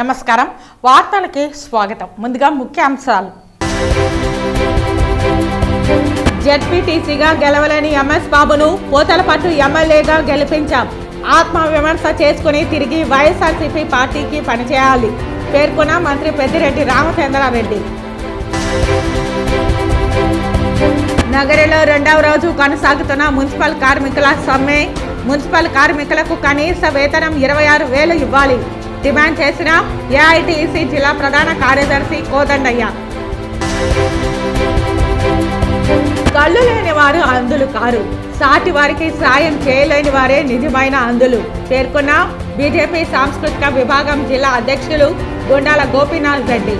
నమస్కారం వార్తలకి స్వాగతం. ముందుగా ముఖ్యాంశాలు. జెడ్పీటీసీగా గెలవలేని ఎంఎస్ బాబును పోతలపట్టు ఎమ్మెల్యేగా గెలిపించాం. ఆత్మవిమర్శ చేసుకుని తిరిగి వైఎస్ఆర్సీపీ పార్టీకి పనిచేయాలి పేర్కొన్న మంత్రి పెద్దిరెడ్డి రామచంద్రారెడ్డి. నగరంలో రెండవ రోజు కొనసాగుతున్న మున్సిపల్ కార్మికుల సమ్మె. మున్సిపల్ కార్మికులకు కనీస వేతనం 26,000 ఇవ్వాలి డిమాండ్ చేసిన ఏఐటీసీ జిల్లా ప్రధాన కార్యదర్శి కోదండయ్య. కళ్ళు లేని వారు అంధులు కారు, సాటి వారికి సాయం చేయలేని వారే నిజమైన అంధులు పేర్కొన్న బీజేపీ సాంస్కృతిక విభాగం జిల్లా అధ్యక్షులు గుండాల గోపీనాథ్ రెడ్డి.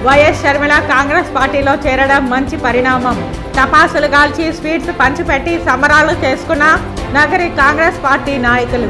వైఎస్ షర్మిల కాంగ్రెస్ పార్టీలో చేరడం మంచి పరిణామం. టపాసులు కాల్చి స్వీట్స్ పంచిపెట్టి సంబరాలు చేసుకున్న నగరి కాంగ్రెస్ పార్టీ నాయకులు.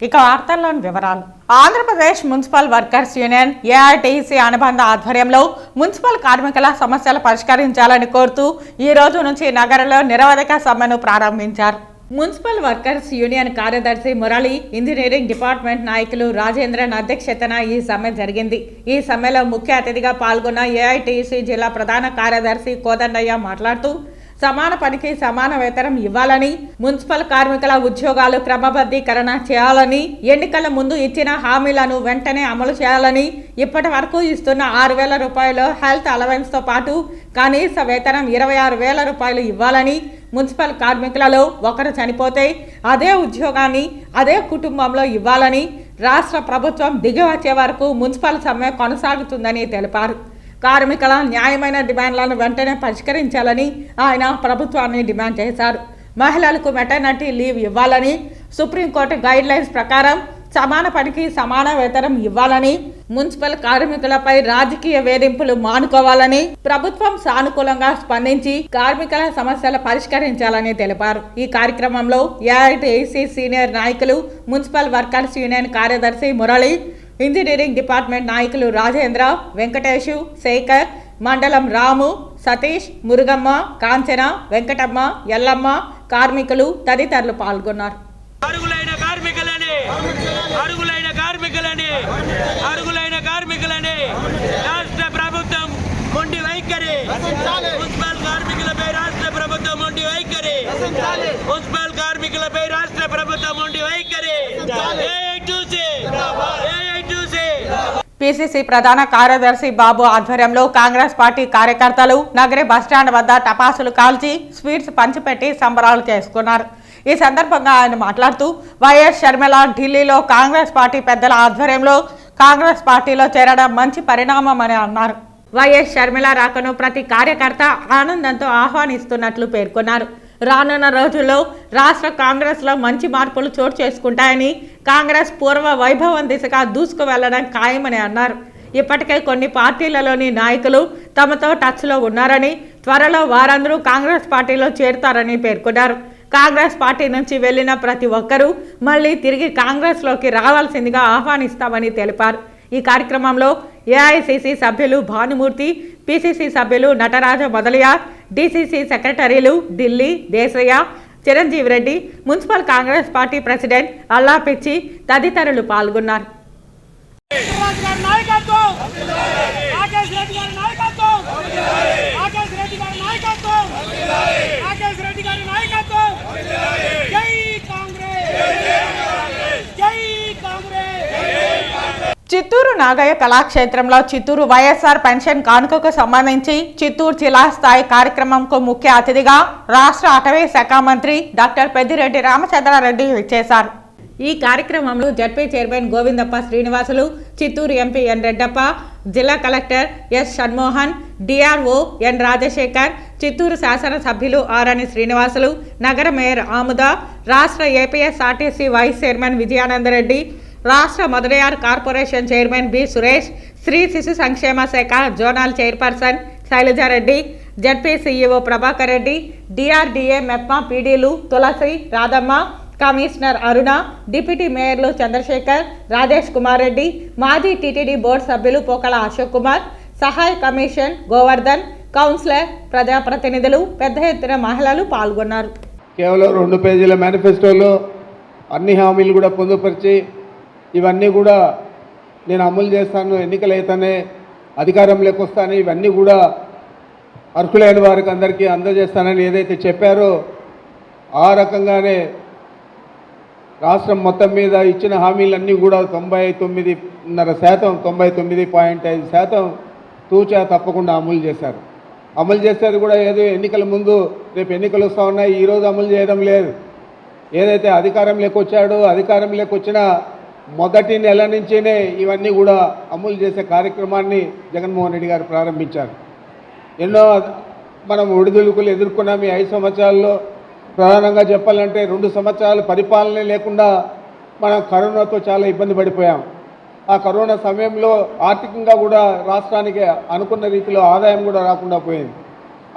ఇక వార్తల్లోని వివరాలు. Andhra Pradesh municipal workers union AITC అనుబంధ ఆధ్వర్యంలో మున్సిపల్ కార్మికుల సమస్యలు పరిష్కరించాలని కోరుతూ ఈ రోజు నుంచి నగరంలో నిరవధిక సమ్మెను ప్రారంభించారు. మున్సిపల్ వర్కర్స్ యూనియన్ కార్యదర్శి మురళి, ఇంజనీరింగ్ డిపార్ట్మెంట్ నాయకులు రాజేంద్రన్ అధ్యక్షతన ఈ సమ్మె జరిగింది. ఈ సమ్మెలో ముఖ్య అతిథిగా పాల్గొన్న ఏఐటీసీ జిల్లా ప్రధాన కార్యదర్శి కోదండయ్య మాట్లాడుతూ సమాన పనికి సమాన వేతనం ఇవ్వాలని, మున్సిపల్ కార్మికుల ఉద్యోగాలు క్రమబద్ధీకరణ చేయాలని, ఎన్నికల ముందు ఇచ్చిన హామీలను వెంటనే అమలు చేయాలని, ఇప్పటి వరకు ఇస్తున్న 6,000 రూపాయలు హెల్త్ అలవెన్స్తో పాటు కనీస వేతనం 26,000 రూపాయలు ఇవ్వాలని, మున్సిపల్ కార్మికులలో ఒకరు చనిపోతే అదే ఉద్యోగాన్ని అదే కుటుంబంలో ఇవ్వాలని, రాష్ట్ర ప్రభుత్వం దిగి వచ్చే వరకు మున్సిపల్ సమ్మె కొనసాగుతుందని తెలిపారు. కార్మికుల న్యాయమైన డిమాండ్లను వెంటనే పరిష్కరించాలని ఆయన ప్రభుత్వాన్ని డిమాండ్ చేశారు. మహిళలకు మెటర్నిటీ లీవ్ ఇవ్వాలని, సుప్రీంకోర్టు గైడ్ లైన్స్ ప్రకారం సమాన పనికి సమాన వేతనం ఇవ్వాలని, మున్సిపల్ కార్మికులపై రాజకీయ వేధింపులు మానుకోవాలని, ప్రభుత్వం సానుకూలంగా స్పందించి కార్మికుల సమస్యలు పరిష్కరించాలని తెలిపారు. ఈ కార్యక్రమంలో ఏఐటీసీ సీనియర్ నాయకులు, మున్సిపల్ వర్కర్స్ యూనియన్ కార్యదర్శి మురళి, ఇంజనీరింగ్ డిపార్ట్మెంట్ నాయకులు రాజేంద్ర, వెంకటేశు, శేఖర్, మండలం రాము, సతీష్, మురుగమ్మ, కాంచన, వెంకటమ్మ, ఎల్లమ్మ, కార్మికులు తదితరులు పాల్గొన్నారు. అరుగులైన కార్మికులని రాష్ట్ర ప్రభుత్వం మొండి వైఖరి, మున్సిపల్ కార్మికులపై రాష్ట్ర ప్రభుత్వం మొండి వైఖరి, మున్సిపల్ కార్మికులపై రాష్ట్ర ప్రభుత్వం మొండి వైఖరి. పిసిసి ప్రధాన కార్యదర్శి బాబు ఆధ్వర్యంలో కాంగ్రెస్ పార్టీ కార్యకర్తలు నగరి బస్టాండ్ వద్ద టపాసులు కాల్చి స్వీట్స్ పంచిపెట్టి సంబరాలు చేసుకున్నారు. ఈ సందర్భంగా ఆయన మాట్లాడుతూ వైఎస్ షర్మిల ఢిల్లీలో కాంగ్రెస్ పార్టీ పెద్దల ఆధ్వర్యంలో కాంగ్రెస్ పార్టీలో చేరడం మంచి పరిణామం అని అన్నారు. వైఎస్ షర్మిల రాకను ప్రతి కార్యకర్త ఆనందంతో ఆహ్వానిస్తున్నట్లు పేర్కొన్నారు. రానున్న రోజుల్లో రాష్ట్ర కాంగ్రెస్లో మంచి మార్పులు చోటు చేసుకుంటాయని, కాంగ్రెస్ పూర్వ వైభవం దిశగా దూసుకు వెళ్లడం ఖాయమని అన్నారు. ఇప్పటికే కొన్ని పార్టీలలోని నాయకులు తమతో టచ్లో ఉన్నారని, త్వరలో వారందరూ కాంగ్రెస్ పార్టీలో చేరుతారని పేర్కొన్నారు. కాంగ్రెస్ పార్టీ నుంచి వెళ్లిన ప్రతి ఒక్కరూ మళ్లీ తిరిగి కాంగ్రెస్లోకి రావాల్సిందిగా ఆహ్వానిస్తామని తెలిపారు. ఈ కార్యక్రమంలో ఏఐసిసి సభ్యులు భానుమూర్తి, పిసిసి సభ్యులు నటరాజ మొదలయార్, డిసిసి సెక్రటరీలు Delhi, Desaiah, Chiranjeevi Reddy, municipal Congress party president Alla Pichchi తదితరులు పాల్గొన్నారు. చిత్తూరు నాగయ్య కళాక్షేత్రంలో చిత్తూరు వైఎస్ఆర్ పెన్షన్ కానుకకు సంబంధించి చిత్తూరు జిల్లా స్థాయి కార్యక్రమంకు ముఖ్య అతిథిగా రాష్ట్ర అటవీ శాఖ మంత్రి డాక్టర్ పెద్దిరెడ్డి రామచంద్రారెడ్డి విచ్చేశారు. ఈ కార్యక్రమంలో ZP chairman Govindappa Srinivasulu, Chittoor MP N Reddappa, జిల్లా collector S Shanmohan, DRO N Rajasekhar, Chittoor శాసనసభ్యులు ఆరణి శ్రీనివాసులు, నగర మేయర్ ఆముద, రాష్ట్ర ఏపీఎస్ఆర్టీసీ వైస్ చైర్మన్ విజయానందరెడ్డి, రాష్ట్ర మదనయార్ కార్పొరేషన్ చైర్మన్ బి సురేష్, స్త్రీ శిశు సంక్షేమ శాఖ zonal chairperson Sailajareddy, ZP CEO Prabhakar Reddy, DRDA MEPMA పీడీలు తులసి, రాధమ్మ, కమిషనర్ అరుణ, డిప్యూటీ మేయర్లు చంద్రశేఖర్, రాజేష్ కుమార్ రెడ్డి, మాజీ టీటీడీ బోర్డు సభ్యులు పోకల అశోక్ కుమార్, సహాయ కమిషన్ గోవర్ధన్, కౌన్సిలర్, ప్రజాప్రతినిధులు, పెద్ద ఎత్తున మహిళలు పాల్గొన్నారు. కేవలం 2 పేజీల మేనిఫెస్టోలో అన్ని హామీలు కూడా పొందుపరిచి ఇవన్నీ కూడా నేను అమలు చేస్తాను, ఎన్నికలు అయితేనే అధికారంలోకి వస్తాను, ఇవన్నీ కూడా అర్హులైన వారికి అందరికీ అందజేస్తానని ఏదైతే చెప్పారో ఆ రకంగానే రాష్ట్రం మొత్తం మీద ఇచ్చిన హామీలన్నీ కూడా 99.5%, 99.5% తూచా తప్పకుండా అమలు చేశారు. అమలు చేసేది కూడా ఏదో ఎన్నికల ముందు రేపు ఎన్నికలు వస్తూ ఉన్నాయి, ఈరోజు అమలు చేయడం లేదు. ఏదైతే అధికారంలోకి వచ్చాడో అధికారంలోకి వచ్చిన మొదటి నెల నుంచేనే ఇవన్నీ కూడా అమలు చేసే కార్యక్రమాన్ని జగన్మోహన్ రెడ్డి గారు ప్రారంభించారు. ఎన్నో మనం ఒడిదుడుకులు ఎదుర్కొన్నాం ఈ 5 సంవత్సరాల్లో. ప్రధానంగా చెప్పాలంటే 2 సంవత్సరాలు పరిపాలన లేకుండా మనం కరోనాతో చాలా ఇబ్బంది పడిపోయాం. ఆ కరోనా సమయంలో ఆర్థికంగా కూడా రాష్ట్రానికి అనుకున్న రీతిలో ఆదాయం కూడా రాకుండా పోయింది.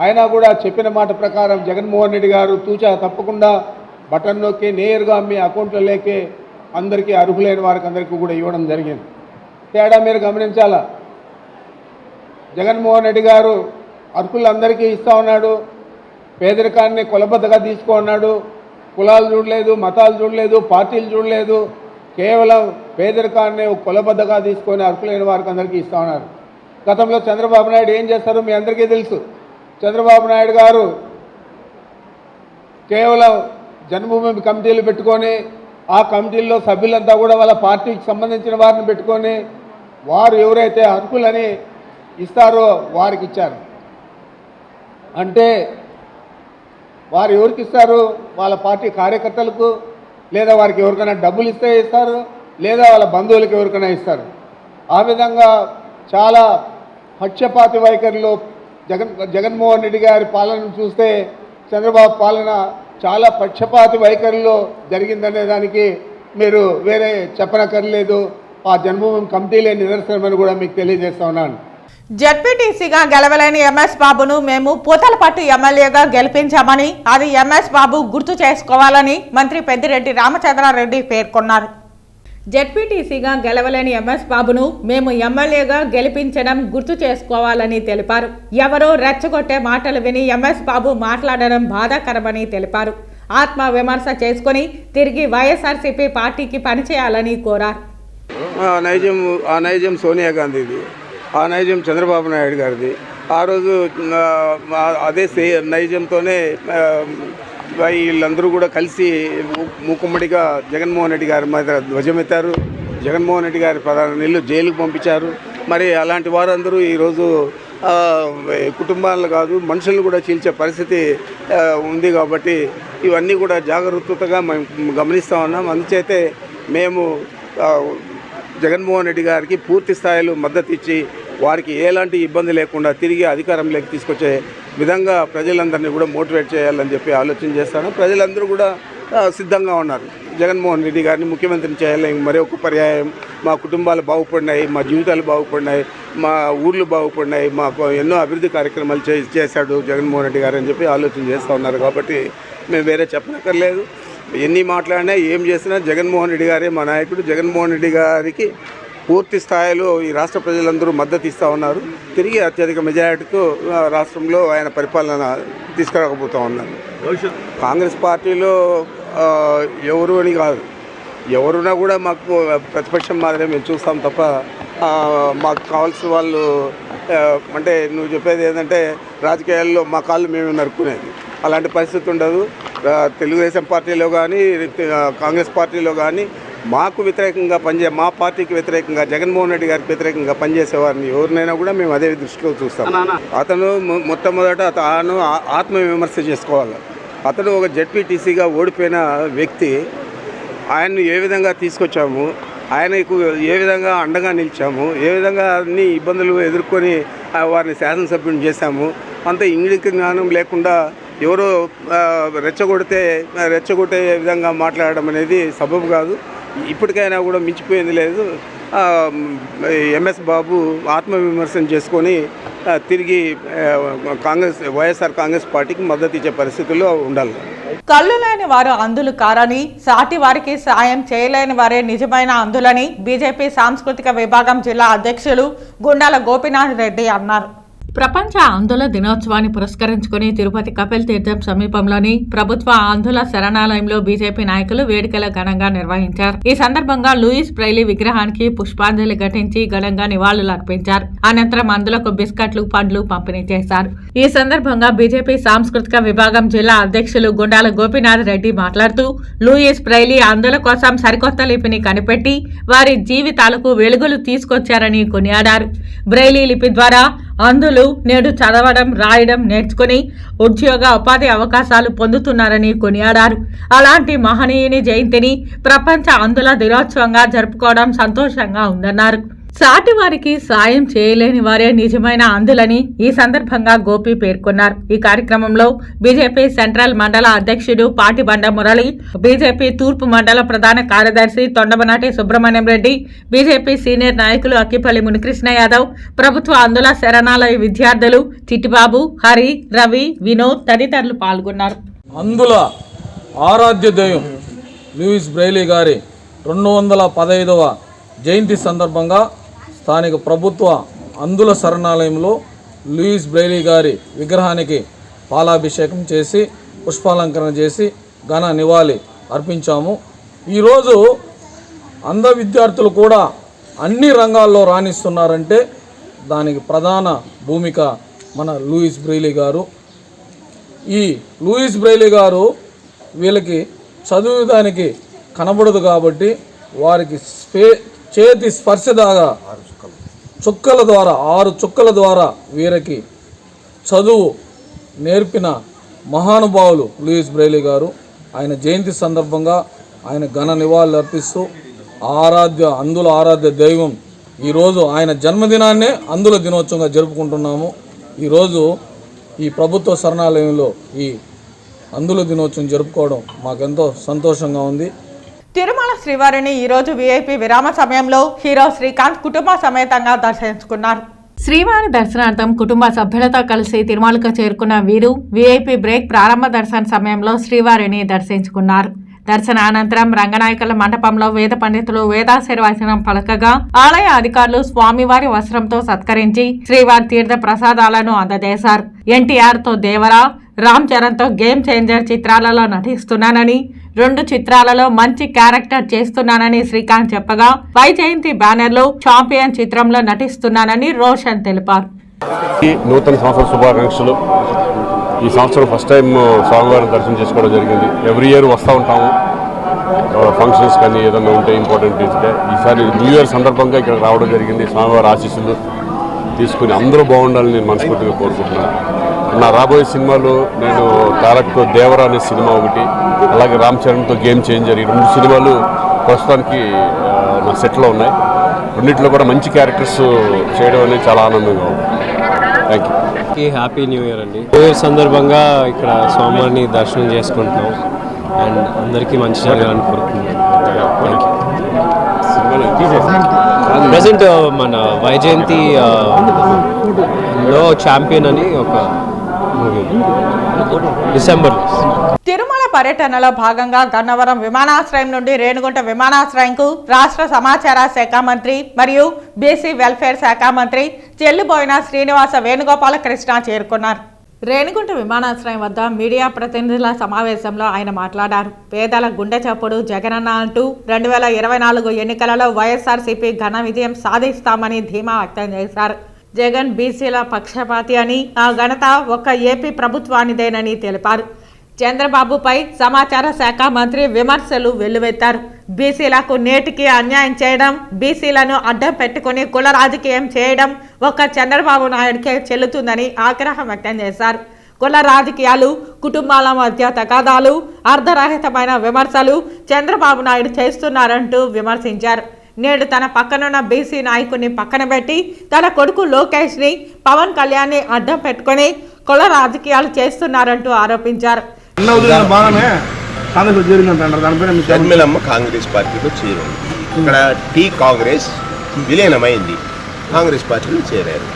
అయినా కూడా చెప్పిన మాట ప్రకారం జగన్మోహన్ రెడ్డి గారు తూచా తప్పకుండా బటన్ నొక్కి నేరుగా మీ అకౌంట్లలోకి అందరికీ అర్హులైన వారికి అందరికీ కూడా ఇవ్వడం జరిగింది. తేడా మీరు గమనించాలా, జగన్మోహన్ రెడ్డి గారు అర్హులందరికీ ఇస్తూ ఉన్నాడు, పేదరికాన్ని కొలబద్దగా తీసుకున్నాడు. కులాలు చూడలేదు, మతాలు చూడలేదు, పార్టీలు చూడలేదు, కేవలం పేదరికాన్ని కొలబద్దగా తీసుకొని అర్హులైన వారికి అందరికీ ఇస్తూ ఉన్నారు. గతంలో చంద్రబాబు నాయుడు ఏం చేస్తారో మీ అందరికీ తెలుసు. చంద్రబాబు నాయుడు గారు కేవలం జన్మభూమి కమిటీలు పెట్టుకొని ఆ కమిటీల్లో సభ్యులంతా కూడా వాళ్ళ పార్టీకి సంబంధించిన వారిని పెట్టుకొని వారు ఎవరైతే అర్హులని ఇస్తారో వారికి ఇచ్చారు. అంటే వారు ఎవరికి ఇస్తారు? వాళ్ళ పార్టీ కార్యకర్తలకు, లేదా వారికి ఎవరికైనా డబ్బులు ఇస్తే ఇస్తారు, లేదా వాళ్ళ బంధువులకు ఎవరికైనా ఇస్తారు. ఆ విధంగా చాలా పక్షపాతి వైఖరిలో జగన్మోహన్ రెడ్డి గారి పాలనను చూస్తే చంద్రబాబు పాలన చాలా పక్షపాతి వైఖరిలో జరిగిందనే దానికి మీరు వేరే చెప్పనక్కర్లేదు. ఆ జన్మభూమి కమిటీలే నిదర్శనమని కూడా మీకు తెలియజేస్తా ఉన్నాను. జడ్పీటీసీగా గెలవలేని ఎంఎస్ బాబును మేము పూతలపట్టు ఎమ్మెల్యేగా గెలిపించామని, అది ఎంఎస్ బాబు గుర్తు చేసుకోవాలని మంత్రి పెద్దిరెడ్డి రామచంద్రారెడ్డి పేర్కొన్నారు. జడ్పీటీసీగా గెలవలేని ఎంఎస్ బాబును మేము ఎమ్మెల్యేగా గెలిపించడం గుర్తు చేసుకోవాలని తెలిపారు. ఎవరో రెచ్చగొట్టే మాటలు విని ఎంఎస్ బాబు మాట్లాడడం బాధాకరమని తెలిపారు. ఆత్మ విమర్శ చేసుకుని తిరిగి వైఎస్ఆర్సీపీ పార్టీకి పనిచేయాలని కోరారు. ఆ నైజం సోనియా గాంధీది, ఆ నైజం చంద్రబాబు నాయుడు గారిది. ఆ రోజు అదే నైజంతోనే వీళ్ళందరూ కూడా కలిసి మూకుమ్మడిగా జగన్మోహన్ రెడ్డి గారి మీద ధ్వజమెత్తారు. జగన్మోహన్ రెడ్డి గారి 16 నెలలు జైలుకు పంపించారు. మరి అలాంటి వారందరూ ఈరోజు కుటుంబాలను కాదు మనుషులను కూడా చీల్చే పరిస్థితి ఉంది. కాబట్టి ఇవన్నీ కూడా జాగ్రత్తగా మేము గమనిస్తూ ఉన్నాం. అందుచేతే మేము జగన్మోహన్ రెడ్డి గారికి పూర్తి స్థాయిలో మద్దతు ఇచ్చి వారికి ఎలాంటి ఇబ్బంది లేకుండా తిరిగి అధికారంలోకి తీసుకొచ్చే విధంగా ప్రజలందరినీ కూడా మోటివేట్ చేయాలని చెప్పి ఆలోచన చేస్తాను. ప్రజలందరూ కూడా సిద్ధంగా ఉన్నారు. జగన్మోహన్ రెడ్డి గారిని ముఖ్యమంత్రిని చేయాలని మరొక పర్యాయం. మా కుటుంబాలు బాగుపడినాయి, మా జీవితాలు బాగుపడినాయి, మా ఊర్లు బాగుపడినాయి, మాకు ఎన్నో అభివృద్ధి కార్యక్రమాలు చేశాడు జగన్మోహన్ రెడ్డి గారు అని చెప్పి ఆలోచన చేస్తూ ఉన్నారు. కాబట్టి మేము వేరే చెప్పనక్కర్లేదు. ఎన్ని మాట్లాడినా ఏం చేసినా జగన్మోహన్ రెడ్డి గారే మా నాయకుడు. జగన్మోహన్ రెడ్డి గారికి పూర్తి స్థాయిలో ఈ రాష్ట్ర ప్రజలందరూ మద్దతు ఇస్తూ ఉన్నారు. తిరిగి అత్యధిక మెజారిటీతో రాష్ట్రంలో ఆయన పరిపాలన తీసుకురాకపోతూ ఉన్నారు. కాంగ్రెస్ పార్టీలో ఎవరు అని కాదు, ఎవరున్నా కూడా మాకు ప్రతిపక్షం మాదిరే మేము చూస్తాం తప్ప మాకు కావాల్సిన వాళ్ళు అంటే నువ్వు చెప్పేది ఏంటంటే రాజకీయాల్లో మా కాళ్ళు మేము నరుక్కునేది అలాంటి పరిస్థితి ఉండదు. తెలుగుదేశం పార్టీలో కానీ కాంగ్రెస్ పార్టీలో కానీ మాకు వ్యతిరేకంగా మా పార్టీకి వ్యతిరేకంగా జగన్మోహన్ రెడ్డి గారికి వ్యతిరేకంగా పనిచేసేవారిని ఎవరినైనా కూడా మేము అదే దృష్టిలో చూస్తాం. అతను మొట్టమొదట తాను ఆత్మవిమర్శ చేసుకోవాలి. అతను ఒక జడ్పీటీసీగా ఓడిపోయిన వ్యక్తి. ఆయన్ను ఏ విధంగా తీసుకొచ్చాము, ఆయనకు ఏ విధంగా అండగా నిలిచాము, ఏ విధంగా అన్ని ఇబ్బందులు ఎదుర్కొని వారిని శాసనసభ్యుని చేశాము, అంత ఇంగిలిక జ్ఞానం లేకుండా ఎవరో రెచ్చగొట్టే విధంగా మాట్లాడడం అనేది సబబు కాదు. ఇప్పటికైనా కూడా మించిపోయింది లేదు. ఎంఎస్ బాబు ఆత్మవిమర్శన చేసుకొని తిరిగి వైఎస్ఆర్ కాంగ్రెస్ పార్టీకి మద్దతు ఇచ్చే పరిస్థితుల్లో ఉండాలి. కళ్ళు లేని వారు అంధులు కారని, సాటి వారికి సాయం చేయలేని వారే నిజమైన అంధులని బీజేపీ సాంస్కృతిక విభాగం జిల్లా అధ్యక్షులు గుండాల గోపీనాథ్ రెడ్డి అన్నారు. ప్రపంచ అంధుల దినోత్సవాన్ని పురస్కరించుకుని తిరుపతి కపిల్ తీర్థం సమీపంలోని ప్రభుత్వ అంధుల శరణాలయంలో బీజేపీ నాయకులు వేడుకలు ఘనంగా నిర్వహించారు. ఈ సందర్భంగా లూయిస్ బ్రెయిలీ విగ్రహానికి పుష్పాంజలి ఘటించి ఘనంగా నివాళులు అర్పించారు. అనంతరం అంధులకు బిస్కెట్లు, పండ్లు పంపిణీ చేశారు. ఈ సందర్భంగా బీజేపీ సాంస్కృతిక విభాగం జిల్లా అధ్యక్షులు గుండాల గోపీనాథ్ రెడ్డి మాట్లాడుతూ, లూయిస్ బ్రెయిలీ అంధుల కోసం సరికొత్త లిపిని కనిపెట్టి వారి జీవితాలకు వెలుగులు తీసుకొచ్చారని కొనియాడారు. బ్రెయిలీ లిపి ద్వారా అంధులు నేడు చదవడం, రాయడం నేర్చుకుని ఉద్యోగ ఉపాధి అవకాశాలు పొందుతున్నారని కొనియాడారు. అలాంటి మహనీయుని జయంతిని ప్రపంచ అంధుల దినోత్సవంగా జరుపుకోవడం సంతోషంగా ఉందన్నారు. సాటి వారికి సాయం చేయలేని వారే నిజమైన అంధులని ఈ సందర్భంగా గోపి పేర్కొన్నారు. ఈ కార్యక్రమంలో బీజేపీ సెంట్రల్ మండల అధ్యక్షుడు పాటిబండ మురళి, బీజేపీ తూర్పు మండల ప్రధాన కార్యదర్శి తొండమనాటి సుబ్రహ్మణ్యం రెడ్డి, బీజేపీ సీనియర్ నాయకులు అక్కిపల్లి మునికృష్ణ యాదవ్, ప్రభుత్వ అంధుల శరణాలయ విద్యార్థులు చిట్టిబాబు, హరి, రవి, వినోద్ తదితరులు పాల్గొన్నారు. అంధుల ఆరాధ్య దైవం లూయిస్ బ్రెయిలీ గారి 215వ జయంతి సందర్భంగా స్థానిక ప్రభుత్వ అంధుల శరణాలయంలో లూయిస్ బ్రెయిలీ గారి విగ్రహానికి పాలాభిషేకం చేసి పుష్పాలంకరణ చేసి ఘన నివాళి అర్పించాము. ఈరోజు అంధ విద్యార్థులు కూడా అన్ని రంగాల్లో రాణిస్తున్నారంటే దానికి ప్రధాన భూమిక మన లూయిస్ బ్రెయిలీ గారు. ఈ లూయిస్ బ్రెయిలీ గారు వీళ్ళకి చదువుదానికి కనబడదు కాబట్టి వారికి చేతి స్పర్శ దాగా చుక్కల ద్వారా 6 చుక్కల ద్వారా వీరికి చదువు నేర్పిన మహానుభావులు లూయిస్ బ్రెయిలీ గారు. ఆయన జయంతి సందర్భంగా ఆయన ఘన నివాళులు అర్పిస్తూ అంధుల ఆరాధ్య దైవం ఈరోజు ఆయన జన్మదినాన్నే అంధుల దినోత్సవంగా జరుపుకుంటున్నాము. ఈరోజు ఈ ప్రభుత్వ శరణాలయంలో ఈ అంధుల దినోత్సవం జరుపుకోవడం మాకెంతో సంతోషంగా ఉంది. తిరుమల శ్రీవారిని ఈరోజు వీఐపీ విరామ సమయంలో హీరో శ్రీకాంత్ కుటుంబ సమేతంగా దర్శించుకున్నారు. శ్రీవారి దర్శనార్థం కుటుంబ సభ్యులతో కలిసి తిరుమలకు చేరుకున్న వీరు వీఐపీ బ్రేక్ ప్రారంభ దర్శన సమయంలో శ్రీవారిని దర్శించుకున్నారు. దర్శన అనంతరం రంగనాయకుల మండపంలో వేద పండితులు వేదాశీర్వచనం పలకగా ఆలయ అధికారులు స్వామివారి వస్త్రంతో సత్కరించి శ్రీవారి తీర్థ ప్రసాదాలను అందజేశారు. ఎన్టీఆర్ తో దేవరా, రామ్ చరణ్ తో గేమ్ చేంజర్ చిత్రాలలో నటిస్తున్నానని, 2 చిత్రాలలో మంచి క్యారెక్టర్ చేస్తున్నానని శ్రీకాంత్ చెప్పగా, వైజయంతి బ్యానర్ లో ఛాంపియన్ చిత్రంలో నటిస్తున్నానని రోషన్ తెలిపారు. నూతన సంవత్సర శుభాకాంక్షలు. ఈ సంవత్సరం ఫస్ట్ టైం స్వామివారిని దర్శనం చేసుకోవడం జరిగింది. ఎవ్రీ ఇయర్ వస్తూ ఉంటాము ఫంక్షన్స్ కానీ ఏదైనా ఉంటే ఇంపార్టెంట్ తీసుకుంటే. ఈసారి న్యూ ఇయర్ సందర్భంగా ఇక్కడ రావడం జరిగింది. స్వామివారి ఆశీస్సులు తీసుకుని అందరూ బాగుండాలని నేను మనస్ఫూర్తిగా కోరుకుంటున్నాను. నా రాబోయే సినిమాలు నేను తారక్తో దేవరా అనే సినిమా ఒకటి, అలాగే రామ్ చరణ్తో గేమ్ చేంజర్, ఈ 2 సినిమాలు ప్రస్తుతానికి నా సెట్లో ఉన్నాయి. రెండింటిలో కూడా మంచి క్యారెక్టర్స్ చేయడం అనేది చాలా ఆనందంగా ఉంది. Thank you. Happy new year అండి. న్యూ ఇయర్ సందర్భంగా ఇక్కడ స్వామివారిని దర్శనం చేసుకుంటున్నాం అండ్ అందరికీ మంచి జరగాలని కోరుకుంటున్నాం. ప్రజెంట్ మన వైజయంతి లో ఛాంపియన్ అని ఒక మూవీ డిసెంబర్. తిరుమల పర్యటనలో భాగంగా గన్నవరం విమానాశ్రయం నుండి రేణిగుంట విమానాశ్రయంకు రాష్ట్ర సమాచార శాఖ మంత్రి మరియు బీసీ వెల్ఫేర్ శాఖ మంత్రి చెల్లుబోయిన శ్రీనివాస వేణుగోపాలకృష్ణ చేరుకున్నారు. రేణిగుంట విమానాశ్రయం వద్ద మీడియా ప్రతినిధుల సమావేశంలో ఆయన మాట్లాడారు. పేదల గుండె చప్పుడు జగనన్న అంటూ 2024 ఎన్నికలలో వైఎస్ఆర్సీపీ ఘన విజయం సాధిస్తామని ధీమా వ్యక్తం చేశారు. జగన్ బీసీల పక్షపాతి అని, ఆ ఘనత ఒక్క ఏపీ ప్రభుత్వానిదేనని తెలిపారు. చంద్రబాబుపై సమాచార శాఖ మంత్రి విమర్శలు వెల్లువెత్తారు. బీసీలకు నేటికి అన్యాయం చేయడం, బీసీలను అడ్డం పెట్టుకుని కుల రాజకీయం చేయడం ఒక్క చంద్రబాబు నాయుడికే చెల్లుతుందని ఆగ్రహం వ్యక్తం చేశారు. కుల రాజకీయాలు, కుటుంబాల మధ్య తగాదాలు, అర్ధరహితమైన విమర్శలు చంద్రబాబు నాయుడు చేస్తున్నారంటూ విమర్శించారు. నేడు తన పక్కనున్న బీసీ నాయకుడిని పక్కన పెట్టి తన కొడుకు లోకేష్ ని, పవన్ కళ్యాణ్ ని అడ్డం పెట్టుకుని కుల రాజకీయాలు చేస్తున్నారంటూ ఆరోపించారు. షర్మిలమ్మ కాంగ్రెస్ పార్టీలో చేరింది. ఇక్కడ టీ కాంగ్రెస్ విలీనమైంది, కాంగ్రెస్ పార్టీలో చేరారు.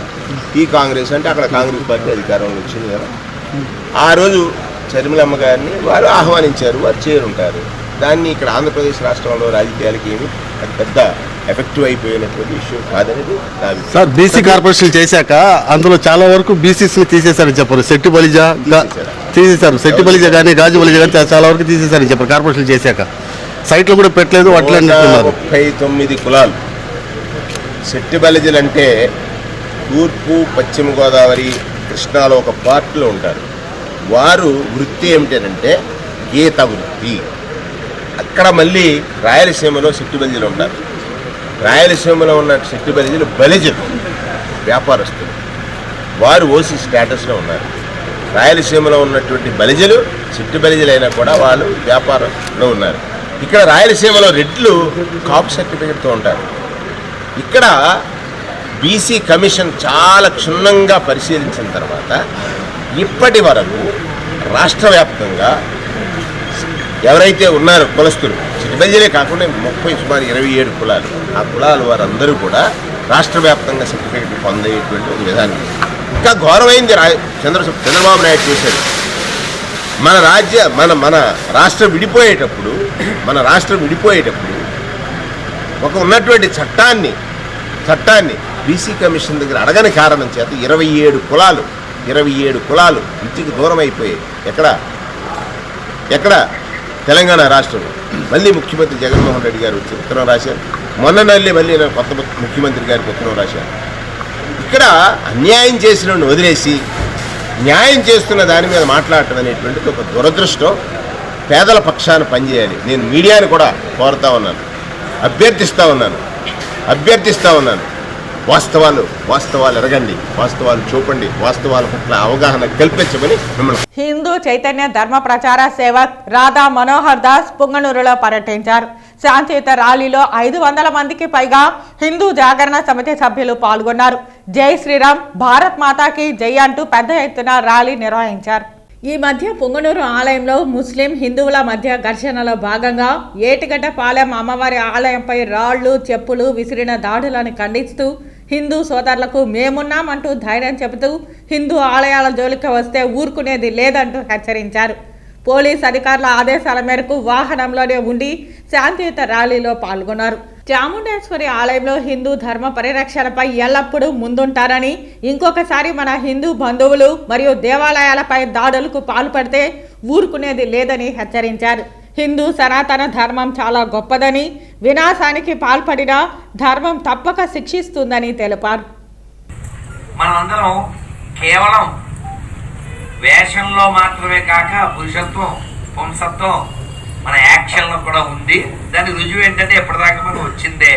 టీ కాంగ్రెస్ అంటే అక్కడ కాంగ్రెస్ పార్టీ అధికారంలో వచ్చింది కదా. ఆ రోజు షర్మిలమ్మ గారిని వారు ఆహ్వానించారు, వారు చేరుంటారు. దాన్ని ఇక్కడ ఆంధ్రప్రదేశ్ రాష్ట్రంలో రాజకీయాలకి ఏమి అది పెద్ద ఎఫెక్టివ్ అయిపోయినటువంటి ఇష్యూ కాదనేది నా అభిప్రాయం. సార్ బీసీ కార్పొరేషన్ చేశాక అందులో చాలా వరకు బీసీసీ తీసేశారని చెప్పారు. శెట్టి బలిజ తీసేశారు, శెట్టి బలిజ కానీ గాజు బలిజ కానీ చాలా వరకు తీసేశారని చెప్పారు కార్పొరేషన్ చేశాక. సైట్లు కూడా పెట్టలేదు. 39 కులాలు. శెట్టి బలిజలు అంటే తూర్పు పశ్చిమ గోదావరి కృష్ణాలో ఒక పార్ట్లో ఉంటారు. వారు వృత్తి ఏమిటంటే గీత వృత్తి. అక్కడ మళ్ళీ రాయలసీమలో శెట్టి బలిజలు ఉంటారు. రాయలసీమలో ఉన్న శెట్టి బలిజలు బలిజలు వ్యాపారస్తులు, వారు ఓసీ స్టేటస్లో ఉన్నారు. రాయలసీమలో ఉన్నటువంటి బలిజలు శెట్టి బలిజలైనా కూడా వాళ్ళు వ్యాపారంలో ఉన్నారు. ఇక్కడ రాయలసీమలో రెడ్లు కాప్ సర్టిఫికెట్తో ఉంటారు. ఇక్కడ బీసీ కమిషన్ చాలా క్షుణ్ణంగా పరిశీలించిన తర్వాత ఇప్పటి వరకు రాష్ట్ర వ్యాప్తంగా ఎవరైతే ఉన్నారో కులస్తులు శెట్టి బలిజలే కాకుండా సుమారు 27 కులాలు, ఆ కులాలు వారందరూ కూడా రాష్ట్ర వ్యాప్తంగా సర్టిఫికెట్ పొందేటువంటి ఒక విధానం. ఇంకా ఘోరమైంది చంద్రబాబు నాయుడు చేశాడు. మన రాష్ట్రం విడిపోయేటప్పుడు ఒక ఉన్నటువంటి చట్టాన్ని బీసీ కమిషన్ దగ్గర అడగని కారణం చేత 27 కులాలు ఇంటికి దూరం అయిపోయాయి. ఎక్కడ తెలంగాణ రాష్ట్రంలో మళ్ళీ ముఖ్యమంత్రి జగన్మోహన్ రెడ్డి గారు వచ్చి ఉత్తరం రాశారు. మళ్ళీ కొత్త ముఖ్యమంత్రి గారికి ఉత్తరం రాశారు. ఇక్కడ అన్యాయం చేసిన వదిలేసి న్యాయం చేస్తున్న దాని మీద మాట్లాడటం అనేటువంటిది ఒక దురదృష్టం. పేదల పక్షాన పనిచేయాలి. నేను మీడియాని కూడా కోరుతా ఉన్నాను, అభ్యర్థిస్తూ ఉన్నాను. వాస్తవాలు ఎరగండి, వాస్తవాలు చూపండి, వాస్తవాల పట్ల అవగాహన కల్పించమని మిమ్మల్ని. హిందూ చైతన్య ధర్మ ప్రచార సేవక్ రాధా మనోహర్ దాస్ పుంగనూరులో పర్యటించారు. శాంతియుత ర్యాలీలో 500 మందికి పైగా హిందూ జాగరణ సమితి సభ్యులు పాల్గొన్నారు. జై శ్రీరామ్, భారత్ మాతాకి జై అంటూ పెద్ద ఎత్తున ర్యాలీ నిర్వహించారు. ఈ మధ్య పుంగనూరు ఆలయంలో ముస్లిం హిందువుల మధ్య ఘర్షణలో భాగంగా ఏటిగడ్డపాలెం అమ్మవారి ఆలయంపై రాళ్లు చెప్పులు విసిరిన దాడులను ఖండిస్తూ హిందూ సోదరులకు మేమున్నామంటూ ధైర్యం చెబుతూ హిందూ ఆలయాల జోలికి వస్తే ఊరుకునేది లేదంటూ హెచ్చరించారు. పోలీస్ అధికారుల ఆదేశాల మేరకు వాహనంలోనే ఉండి శాంతియుత ర్యాలీలో పాల్గొన్నారు. చాముండేశ్వరి ఆలయంలో హిందూ ధర్మ పరిరక్షణపై ఎల్లప్పుడూ ముందుంటారని, ఇంకొకసారి మన హిందూ బంధువులు మరియు దేవాలయాలపై దాడులకు పాల్పడితే ఊరుకునేది లేదని హెచ్చరించారు. హిందూ సనాతన ధర్మం చాలా గొప్పదని, వినాశానికి పాల్పడిన ధర్మం తప్పక శిక్షిస్తుందని తెలిపారు. మనమందరం కేవలం వేషంలో మాత్రమే కాక పురుషత్వం, పుంసత్వం మన యాక్షన్లో కూడా ఉంది. దాని రుజువు ఏంటంటే ఎప్పటిదాకా మనం వచ్చిందే,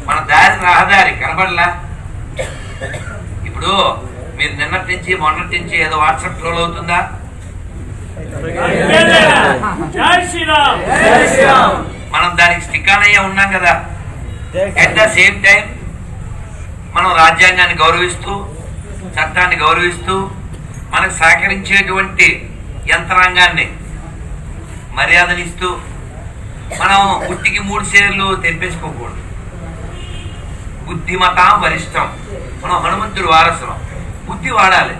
మన రహదారి కనబడలా. ఇప్పుడు మీరు నిన్నటి నుంచి మొన్నటి నుంచి ఏదో వాట్సాప్ ట్రోల్ అవుతుందా? మనం దానికి స్టిక్ అయ్యే ఉన్నాం కదా. అట్ ద సేమ్ టైం మనం రాజ్యాంగాన్ని గౌరవిస్తూ, చట్టాన్ని గౌరవిస్తూ, మనకు సహకరించేటువంటి యంత్రాంగాన్ని మర్యాదనిస్తూ మనం ఉట్టికి 3 సేర్లు తెప్పించుకోకూడదు. బుద్ధిమతాం వరిష్టం. మనం హనుమంతుడు వారసులం, బుద్ధి వాడాలి.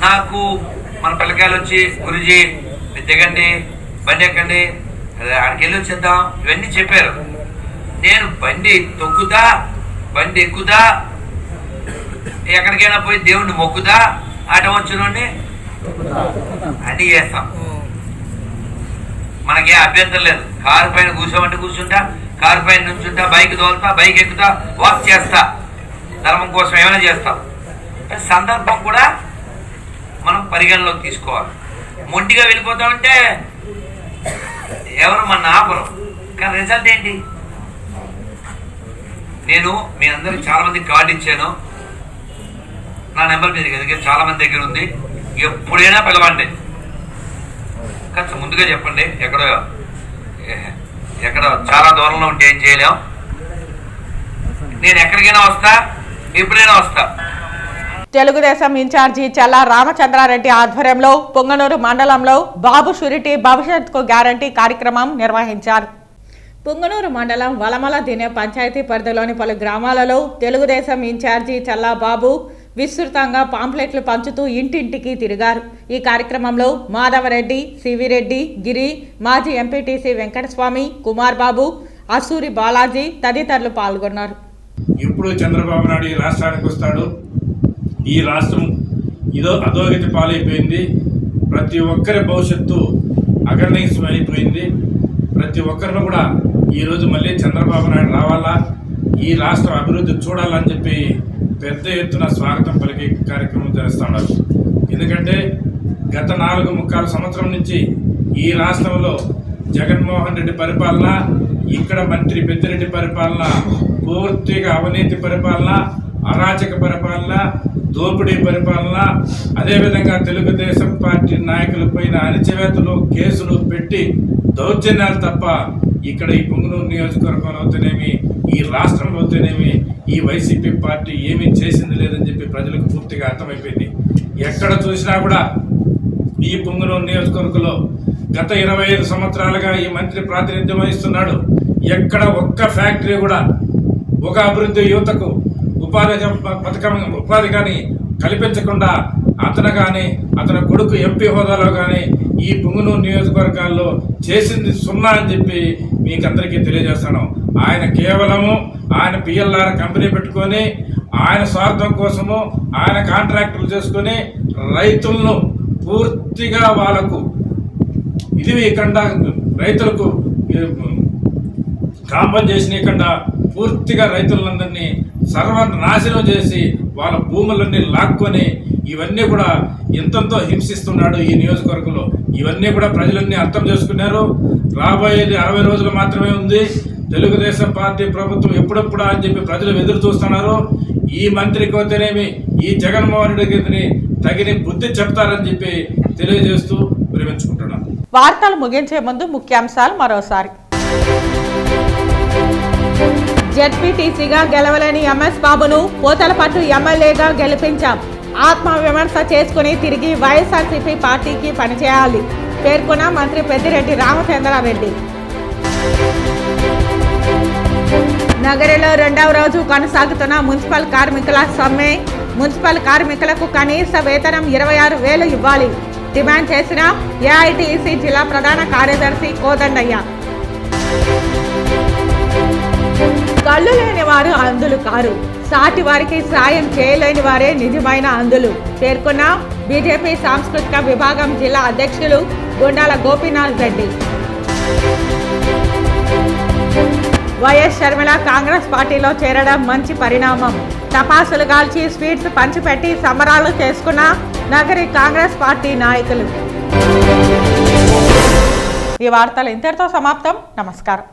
నాకు మన పిల్లకాయలు వచ్చి గురుజీ దిగండి, బండి ఎక్కండి, ఆడికి వెళ్ళి వచ్చేద్దాం ఇవన్నీ చెప్పారు. నేను బండి తొక్కుదా, బండి ఎక్కుదా, ఎక్కడికైనా పోయి దేవుణ్ణి మొక్కుదా, ఆట వచ్చునండి అన్నీ చేస్తాం. మనకే అభ్యంతరం లేదు. కారు పైన కూర్చోమంటే కూర్చుంటా, కారు పైన నుంచుంటా, బైక్ తోలుతా, బైక్ ఎక్కుతా, వాక్ చేస్తా, ధర్మం కోసం ఏమైనా చేస్తాం. సందర్భం కూడా మనం పరిగణలోకి తీసుకోవాలి. మొండిగా వెళ్ళిపోతామంటే ఎవరు మన ఆపరు. కానీ రిజల్ట్ ఏంటి? నేను మీ అందరికి చాలా మందికి కార్డు ఇచ్చాను. నా నెంబర్ మీ దగ్గర చాలా మంది దగ్గర ఉంది. ఎప్పుడైనా పిలవండి, కాస్త ముందుగా చెప్పండి. ఎక్కడ చాలా దూరంలో ఉంటే ఏం చేయలేం. నేను ఎక్కడికైనా వస్తా, ఎప్పుడైనా వస్తా. తెలుగుదేశం ఇన్ఛార్జి చల్లా రామచంద్రారెడ్డి ఆధ్వర్యంలో పుంగనూరు మండలంలో బాబు షూరిటీ భవిష్యత్తుకు గ్యారంటీ కార్యక్రమం నిర్వహించారు. పుంగనూరు మండలం వలమల దినే పంచాయతీ పరిధిలోని పలు గ్రామాలలో తెలుగుదేశం ఇన్ఛార్జి చల్లా బాబు విస్తృతంగా పాంప్లెట్లు పంచుతూ ఇంటింటికి తిరిగారు. ఈ కార్యక్రమంలో మాధవరెడ్డి, సివిరెడ్డి, గిరి, మాజీ ఎంపీటీసీ వెంకటస్వామి, కుమార్ బాబు, అసూరి బాలాజీ తదితరులు పాల్గొన్నారు. ఇప్పుడు చంద్రబాబు నాయుడు ఈ రాష్ట్రానికి వస్తాడు. ఈ రాష్ట్రం అధోగతి పాలైపోయింది. ప్రతి ఒక్కరి భవిష్యత్తు అగర్ణనీయం అయిపోయింది. ప్రతి ఒక్కరిని కూడా ఈరోజు మళ్ళీ చంద్రబాబు నాయుడు రావాలా, ఈ రాష్ట్ర అభివృద్ధి చూడాలని చెప్పి పెద్ద ఎత్తున స్వాగతం పలికే కార్యక్రమం చేస్తున్నారు. ఎందుకంటే గత 4.25 సంవత్సరం నుంచి ఈ రాష్ట్రంలో జగన్మోహన్ రెడ్డి పరిపాలన, ఇక్కడ మంత్రి పెద్దిరెడ్డి పరిపాలన పూర్తిగా అవినీతి పరిపాలన, అరాచక పరిపాలన, దోపిడీ పరిపాలన, అదేవిధంగా తెలుగుదేశం పార్టీ నాయకులపైన అణచివేతలు, కేసులు పెట్టి దౌర్జన్యాలు తప్ప ఇక్కడ ఈ పుంగనూరు నియోజకవర్గంలో అవుతేనేమి, ఈ రాష్ట్రంలో అవుతేనేమి ఈ వైసీపీ పార్టీ ఏమీ చేసింది లేదని చెప్పి ప్రజలకు పూర్తిగా అర్థమైపోయింది. ఎక్కడ చూసినా కూడా ఈ పుంగనూరు నియోజకవర్గంలో గత 25 సంవత్సరాలుగా ఈ మంత్రి ప్రాతినిధ్యం వహిస్తున్నాడు. ఎక్కడ ఒక్క ఫ్యాక్టరీ కూడా, ఒక అభివృద్ధి యువతకు ఉపాధి కానీ కల్పించకుండా అతను కానీ అతని కొడుకు ఎంపీ హోదాలో కానీ ఈ పుంగనూరు నియోజకవర్గాల్లో చేసింది 0 అని చెప్పి మీకు అందరికీ తెలియజేస్తాను. ఆయన కేవలము ఆయన పిఎల్ఆర్ కంపెనీ పెట్టుకొని ఆయన స్వార్థం కోసము ఆయన కాంట్రాక్టులు చేసుకొని రైతులను పూర్తిగా వాళ్ళకు ఇది ఇవ్వకుండా, రైతులకు కాంపన్సేషన్ ఇవ్వకుండా పూర్తిగా రైతులందరినీ సర్వనాశనం చేసి వాళ్ళ భూములన్నీ లాక్కొని ఇవన్నీ కూడా ఎంతో హింసిస్తున్నాడు ఈ నియోజకవర్గంలో. ఇవన్నీ కూడా ప్రజలన్నీ అర్థం చేసుకున్నారు. రాబోయేది 60 రోజులు మాత్రమే ఉంది. తెలుగుదేశం పార్టీ ప్రభుత్వం ఎప్పుడెప్పుడా అని చెప్పి ప్రజలు ఎదురు చూస్తున్నారు. ఈ మంత్రికి అయితేనేమి, ఈ జగన్మోహన్ రెడ్డికి తగిన బుద్ధి చెప్తారని చెప్పి తెలియజేస్తూ విరమించుకుంటున్నాను. వార్తలు ముగించే ముందు ముఖ్యాంశాలు మరోసారి. జెడ్పీటీసీగా గెలవలేని ఎంఎస్ బాబును పోతలపట్టు ఎమ్మెల్యేగా గెలిపించాం. ఆత్మవిమర్శ చేసుకుని తిరిగి వైఎస్ఆర్సీపీ పార్టీకి పనిచేయాలి పేర్కొన్న మంత్రి పెద్దిరెడ్డి రామచంద్రారెడ్డి. నగరిలో 2వ రోజు కొనసాగుతున్న మున్సిపల్ కార్మికుల సమ్మె. మున్సిపల్ కార్మికులకు కనీస వేతనం 26,000 ఇవ్వాలి డిమాండ్ చేసిన ఏఐటీసీ జిల్లా ప్రధాన కార్యదర్శి కోదండయ్య. కళ్ళు లేని వారు అంధులు కారు, సాటి వారికి సాయం చేయలేని వారే నిజమైన అంధులు పేర్కొన్న బీజేపీ సాంస్కృతిక విభాగం జిల్లా అధ్యక్షులు గుండాల గోపీనాథ్ రెడ్డి. వైఎస్ షర్మిల కాంగ్రెస్ పార్టీలో చేరడం మంచి పరిణామం. టపాసులు కాల్చి స్వీట్స్ పంచిపెట్టి సంబరాలు చేసుకున్న నగరి కాంగ్రెస్ పార్టీ నాయకులు. ఈ వార్తలు ఇంతటితో సమాప్తం. నమస్కారం.